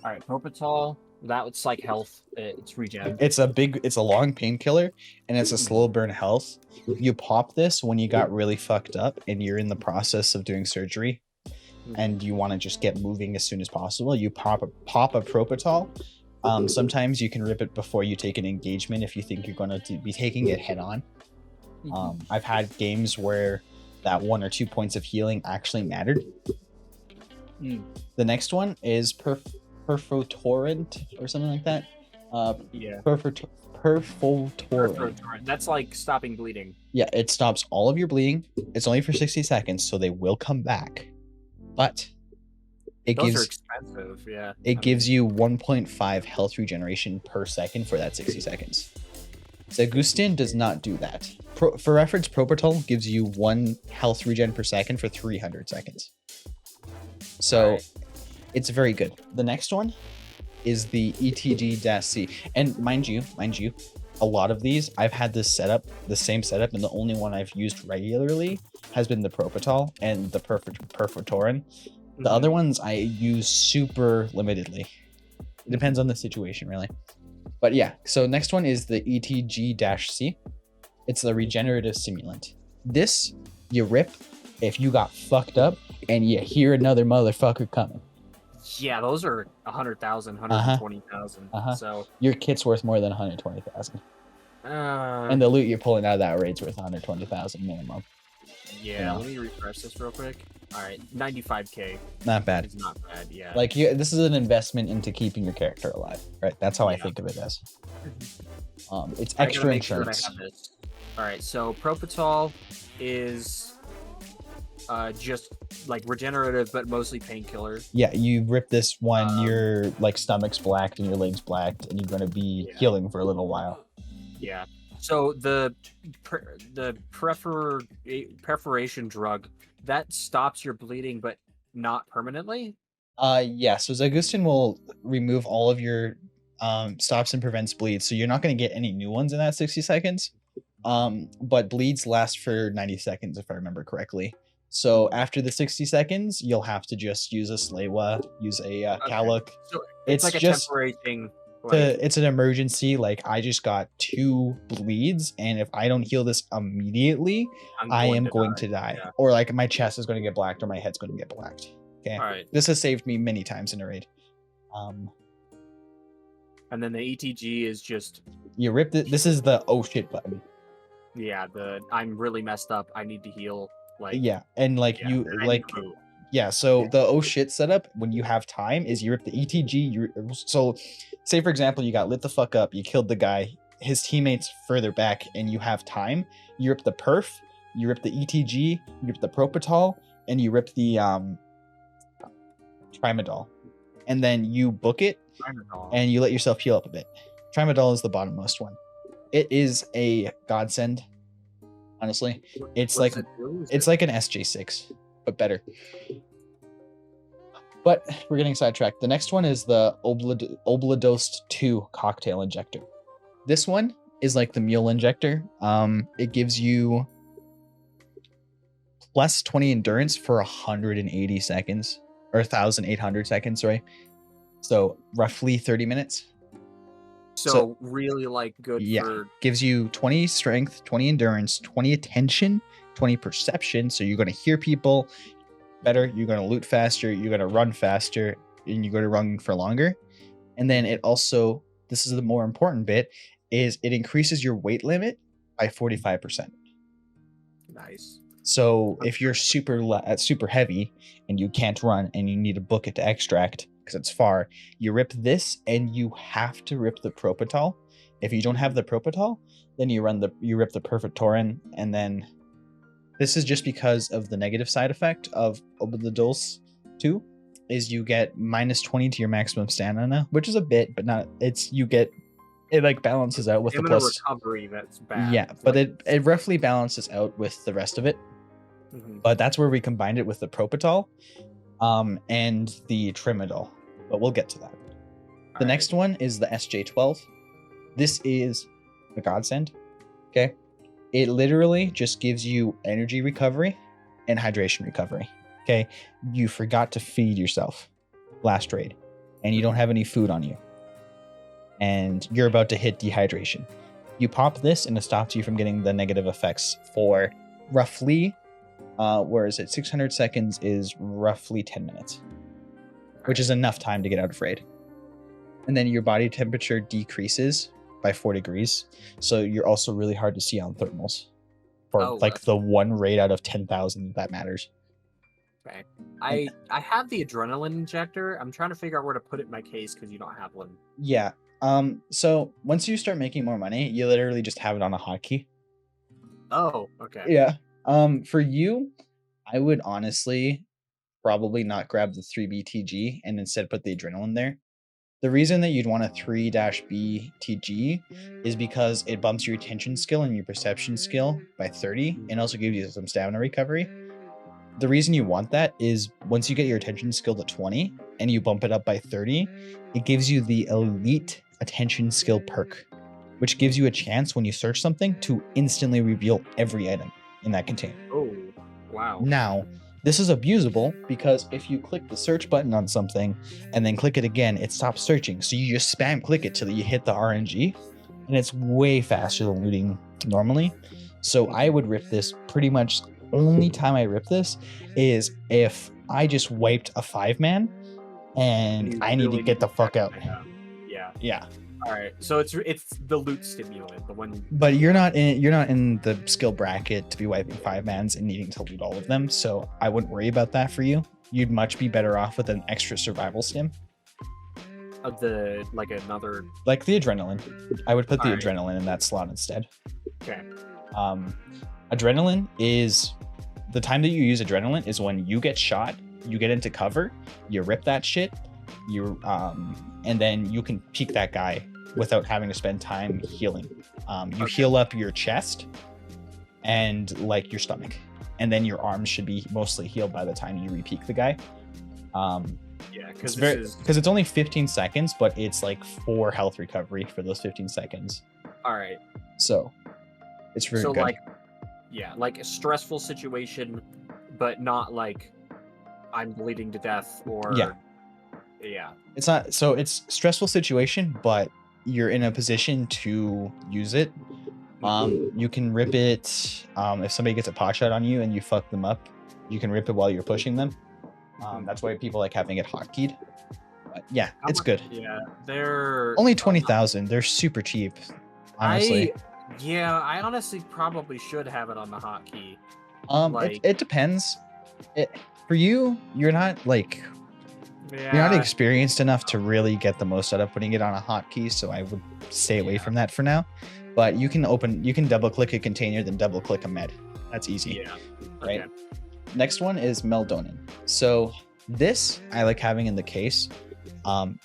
All right, Propital. That's like health. It's regen. It's a long painkiller, and it's a slow burn health. You pop this when you got really fucked up and you're in the process of doing surgery, and you want to just get moving as soon as possible. You pop a Propital. Sometimes you can rip it before you take an engagement if you think you're going to be taking it head on. I've had games where that 1 or 2 points of healing actually mattered. The next one is Perfotorrent or something like that. Yeah. Perfotorrent. That's like stopping bleeding. Yeah, it stops all of your bleeding. It's only for 60 seconds, so they will come back. But Those are expensive, yeah. It gives you 1.5 health regeneration per second for that 60 seconds. Zagustin does not do that. For reference, Propital gives you 1 health regen per second for 300 seconds. So it's very good. The next one is the ETG-C. And mind you, a lot of these, I've had this setup, the same setup, and the only one I've used regularly has been the Propital and the Perfotorin. The other ones I use super limitedly. It depends on the situation, really. But yeah, so next one is the ETG-C. It's the regenerative stimulant. This, you rip if you got fucked up and you hear another motherfucker coming. Yeah, those are 100,000, 120,000. So your kit's worth more than 120,000. And the loot you're pulling out of that raid's worth 120,000 minimum. Yeah, let me refresh this real quick. All right, 95k. Not bad. It's not bad, yeah. Like this is an investment into keeping your character alive, right? That's how I think of it as. It's extra insurance. Sure all right, so Propital is just like regenerative, but mostly painkiller. Yeah, you rip this when your like stomach's blacked and your legs blacked, and you're going to be healing for a little while. Yeah. So the perforation drug that stops your bleeding, but not permanently. Yeah. So Zagustin will remove all of your stops and prevents bleeds, so you're not going to get any new ones in that 60 seconds. But bleeds last for 90 seconds if I remember correctly. So after the 60 seconds, you'll have to just use a Slaywa, use a Kaluk. So it's like just a temporary thing. It's an emergency. Like I just got 2 bleeds, and if I don't heal this immediately, I am going to die. Yeah. Or like my chest is going to get blacked, or my head's going to get blacked. Okay. All right. This has saved me many times in a raid. And then the ETG is just you ripped it. This is the oh shit button. Yeah, I'm really messed up. I need to heal. Like yeah, and like you like. Yeah, so the oh shit setup when you have time is you rip the ETG. So, say for example, you got lit the fuck up, you killed the guy, his teammates further back, and you have time. You rip the perf, you rip the ETG, you rip the Propital, and you rip the Trimadol, and then you book it, and you let yourself heal up a bit. Trimadol is the bottommost one. It is a godsend. Honestly, it's like an SJ6. But better. But we're getting sidetracked. The next one is the Obladost 2 cocktail injector. This one is like the mule injector. It gives you plus 20 endurance for 180 seconds. Or 1,800 seconds, sorry. So roughly 30 minutes. So really like good gives you 20 strength, 20 endurance, 20 attention, 20 perception, so you're going to hear people better, you're going to loot faster, you're going to run faster, and you're going to run for longer. And then it also, this is the more important bit, is it increases your weight limit by 45%. Nice. So if you're super heavy and you can't run and you need to book it to extract because it's far, you rip this and you have to rip the Propital. If you don't have the Propital, then you rip the Perfotorin, and then this is just because of the negative side effect of Obladost 2 is you get minus 20 to your maximum stamina, which is a bit, but not. It like balances out with the plus recovery. That's bad. Yeah, but it roughly balances out with the rest of it. But that's where we combined it with the Propital, and the Trimadol. But we'll get to that. The next one is the SJ12. This is a godsend. Okay. It literally just gives you energy recovery and hydration recovery. Okay. You forgot to feed yourself last raid. and you don't have any food on you, and you're about to hit dehydration. You pop this and it stops you from getting the negative effects for roughly, where is it? 600 seconds is roughly 10 minutes, which is enough time to get out of raid. And then your body temperature decreases by 4 degrees. So you're also really hard to see on thermals for the one raid out of 10,000 that matters. Okay. I have the adrenaline injector. I'm trying to figure out where to put it in my case because you don't have one. Yeah. So once you start making more money, you literally just have it on a hotkey. Oh, okay. Yeah. For you, I would honestly probably not grab the 3BTG and instead put the adrenaline there. The reason that you'd want a 3-BTG is because it bumps your attention skill and your perception skill by 30 and also gives you some stamina recovery. The reason you want that is once you get your attention skill to 20 and you bump it up by 30, it gives you the elite attention skill perk, which gives you a chance when you search something to instantly reveal every item in that container. Oh, wow. Now, this is abusable because if you click the search button on something and then click it again, it stops searching. So you just spam click it till you hit the RNG, and it's way faster than looting normally. So I would rip this pretty much. Only time I rip this is if I just wiped a 5-man and I need to get the fuck out. Yeah. All right. So it's the loot stimulant, the one. But you're not in the skill bracket to be wiping 5-mans and needing to loot all of them. So I wouldn't worry about that for you. You'd much be better off with an extra survival stim. The adrenaline. I would put the adrenaline in that slot instead. Okay. Adrenaline is the time that you use adrenaline is when you get shot, you get into cover, you rip that shit, and then you can peek that guy without having to spend time healing. You heal up your chest and like your stomach, and then your arms should be mostly healed by the time you re-peek the guy. Because it's only 15 seconds, but it's like 4 health recovery for those 15 seconds. All right. So it's very good. Like a stressful situation, but not like I'm bleeding to death or It's not, so it's stressful situation, but you're in a position to use it. You can rip it if somebody gets a pot shot on you and you fuck them up, you can rip it while you're pushing them. That's why people like having it hotkeyed. But yeah, it's good. Yeah, they're only 20,000. They're super cheap, honestly. I honestly probably should have it on the hotkey. It depends. For you, you're not you're not experienced enough to really get the most out of putting it on a hotkey, so I would stay away from that for now. But you can double click a container, then double click a med. That's easy. Yeah. Right. Next one is Meldonin. So this I like having in the case.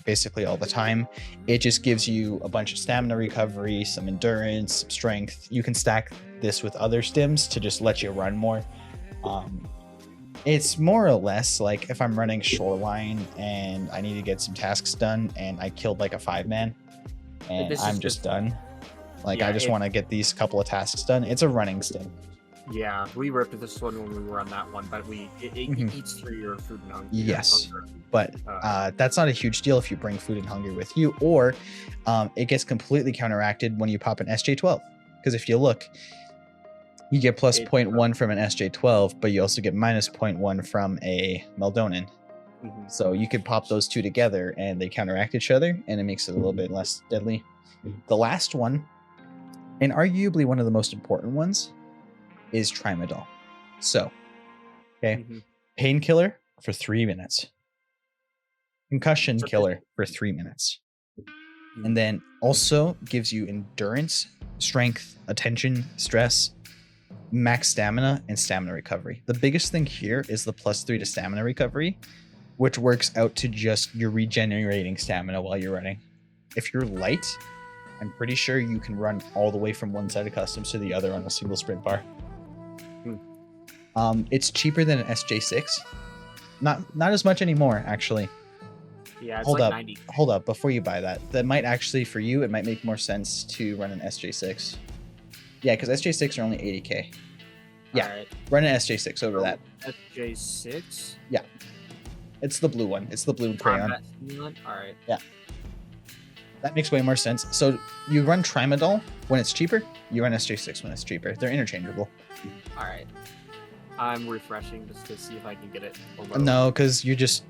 Basically all the time. It just gives you a bunch of stamina recovery, some endurance, some strength. You can stack this with other stims to just let you run more. It's more or less like if I'm running Shoreline and I need to get some tasks done and I killed like a 5-man and I'm just done. I just want to get these couple of tasks done. It's a running stim. Yeah, we ripped this one when we were on that one, but it eats through your food and hunger. Yes, but that's not a huge deal if you bring food and hunger with you, or it gets completely counteracted when you pop an SJ12. Because if you look, you get plus 0.1 from an SJ12, but you also get minus 0.1 from a Meldonin. So you could pop those two together and they counteract each other, and it makes it a little bit less deadly. The last one, and arguably one of the most important ones, is Trimadol. So, painkiller for 3 minutes, concussion killer for 3 minutes, and then also gives you endurance, strength, attention, stress, max stamina, and stamina recovery. The biggest thing here is the +3 to stamina recovery, which works out to just you're regenerating stamina while you're running. If you're light, I'm pretty sure you can run all the way from one side of customs to the other on a single sprint bar. It's cheaper than an SJ6. Not as much anymore, actually. Yeah, it's like 90. Hold up, before you buy that. That might actually, for you, it might make more sense to run an SJ6. Yeah, because SJ6 are only 80k. Yeah, run an SJ6 over that. SJ6? Yeah. It's the blue one. It's the blue crayon. Combat stimulant. All right. Yeah. That makes way more sense. So you run Trimadol when it's cheaper. You run SJ6 when it's cheaper. They're interchangeable. All right. I'm refreshing just to see if I can get it below. No, because you just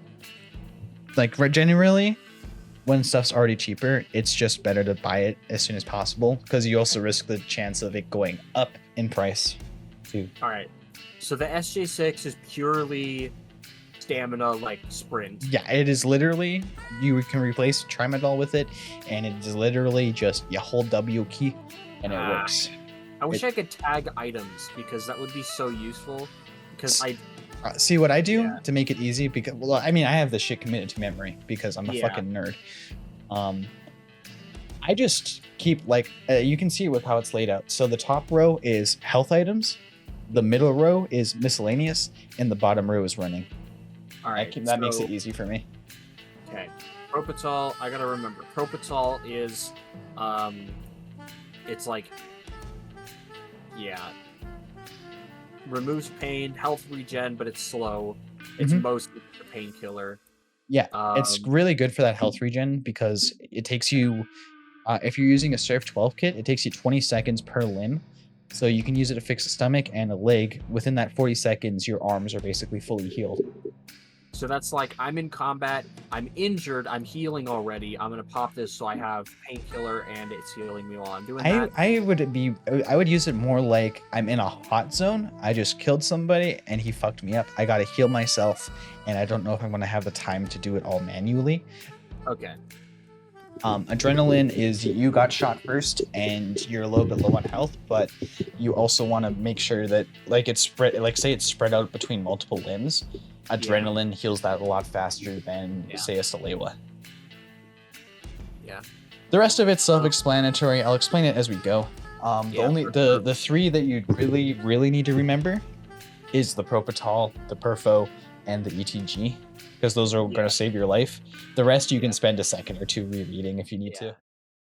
like generally when stuff's already cheaper, it's just better to buy it as soon as possible because you also risk the chance of it going up in price too. All right. So the SJ6 is purely stamina, like sprint. Yeah, it is literally, you can replace Trimadol with it, and it is literally just you hold W key and it works. I wish I could tag items because that would be so useful. Because I see what I do to make it easy, because well, I mean, I have this shit committed to memory because I'm a fucking nerd. I just keep like you can see with how it's laid out. So the top row is health items, the middle row is miscellaneous, and the bottom row is running. All right, that makes it easy for me. Okay, Propital. I gotta remember. Propital is, it's like, removes pain, health regen, but it's slow. It's mostly a painkiller. Yeah, it's really good for that health regen because it takes you, if you're using a Surf 12 kit, it takes you 20 seconds per limb. So you can use it to fix a stomach and a leg. Within that 40 seconds, your arms are basically fully healed. So that's like, I'm in combat, I'm injured, I'm healing already. I'm gonna pop this so I have painkiller and it's healing me while I'm doing that. I would use it more like I'm in a hot zone. I just killed somebody and he fucked me up. I gotta heal myself, and I don't know if I'm gonna have the time to do it all manually. Okay. Adrenaline is you got shot first and you're a little bit low on health, but you also want to make sure that like it's spread, like say it's spread out between multiple limbs. Adrenaline heals that a lot faster than say a Salewa. Yeah. The rest of it's self-explanatory. I'll explain it as we go. The three that you really need to remember is the Propital, the Perfo, and the ETG, because those are going to save your life. The rest you can spend a second or two rereading if you need to.